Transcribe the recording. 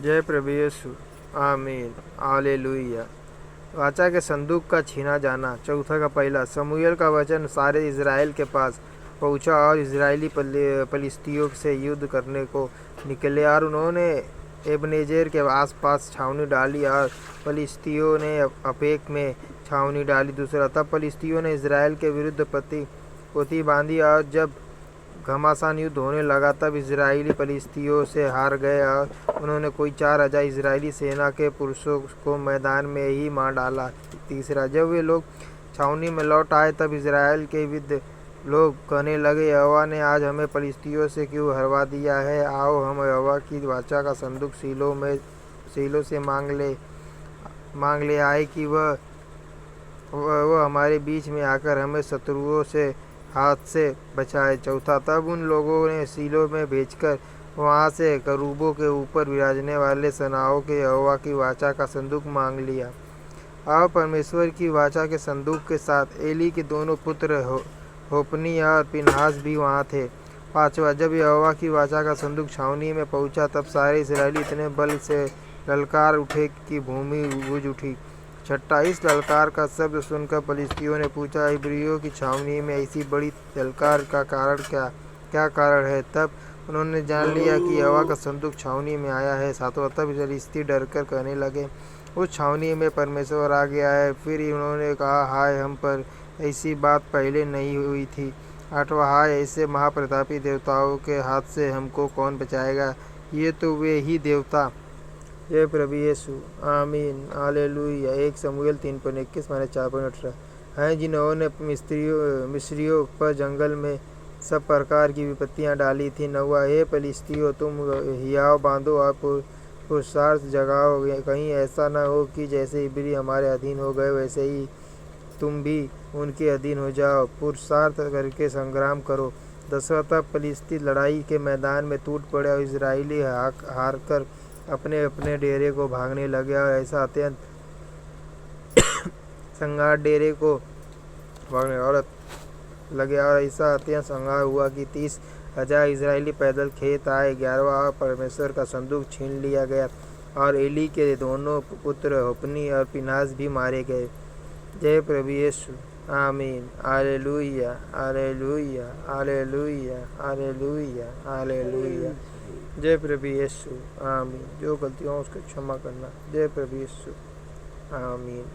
जय प्रभु यीशु। आमीन। हालेलुया। वाचा के संदूक का छीना जाना। चौथा का पहला, समूएल का वचन सारे इज़राइल के पास पहुंचा और इज़राइली फलिस्तियों से युद्ध करने को निकले और उन्होंने एबनेजेर के आसपास छावनी डाली और फलिस्तियों ने अपेक में छावनी डाली। दूसरा, तब फलिस्तियों ने इज़राइल के विरुद्ध पोती बांधी और जब घमासान युद्ध होने लगा तब इज़राइली फलिस्तियों से हार गए और उन्होंने कोई 4000 इज़राइली सेना के पुरुषों को मैदान में ही मार डाला। तीसरा, जब वे लोग छावनी में लौट आए तब इज़राइल के विरुद्ध लोग कहने लगे, यहोवा ने आज हमें फलिस्तियों से क्यों हरवा दिया है। आओ हम यहोवा की वाचा का संदूक शीलो से मांग ले आए कि वह हमारे बीच में आकर हमें शत्रुओं से हाथ से बचाए। चौथा, तब उन लोगों ने शीलो में भेजकर वहाँ से करूबों के ऊपर विराजने वाले सेनाओं के यहोवा की वाचा का संदूक मांग लिया। अब परमेश्वर की वाचा के संदूक के साथ एली के दोनों पुत्र होपनी और पिनहास भी वहाँ थे। पांचवा, जब यहोवा की वाचा का संदूक छावनी में पहुँचा तब सारे इस्राएली इतने बल से ललकार उठे कि भूमि गूंज उठी। छठा, इस ललकार का शब्द सुनकर फलिस्तियों ने पूछा, इब्रियों की छावनी में ऐसी बड़ी ललकार का कारण क्या कारण है। तब उन्होंने जान लिया कि यहोवा का संदूक छावनी में आया है। सातवां, तब फलिस्ती डरकर कहने लगे, उस छावनी में परमेश्वर आ गया है। फिर उन्होंने कहा, हाय हम पर ऐसी बात पहले नहीं हुई थी। आठवां, हाय ऐसे महाप्रतापी देवताओं के हाथ से हमको कौन बचाएगा। ये तो वे ही देवता। जय प्रभु यीशु। आमीन। हालेलुया। 1 समूएल 3:21-4:18 हैं जिन्होंने मिस्रियों पर जंगल में सब प्रकार की विपत्तियां डाली थी। 9, हे फलिस्तियों, तुम हियाव बांधो और पुरुषार्थ जगाओ। कहीं ऐसा न हो कि जैसे इब्री हमारे अधीन हो गए वैसे ही तुम भी उनके अधीन हो जाओ। पुरुषार्थ करके संग्राम करो। 10, तब फलिस्ती लड़ाई के मैदान में टूट पड़े और इजराइली हार कर अपने अपने डेरे को भागने लगे और ऐसा अत्यंत संहार डेरे को भागने और लगे और ऐसा अत्यंत संहार हुआ कि 30,000 इजराइली पैदल खेत आए। 11, परमेश्वर का संदूक छीन लिया गया और एली के दोनों पुत्र होपनी और पिनास भी मारे गए। जय प्रभु यीशु। आमीन। Hallelujah. Hallelujah. Hallelujah. Hallelujah. Hallelujah. जय प्रभु यीशु। आमीन। जो गलतियाँ उसको क्षमा करना। जय प्रभु यीशु। आमीन।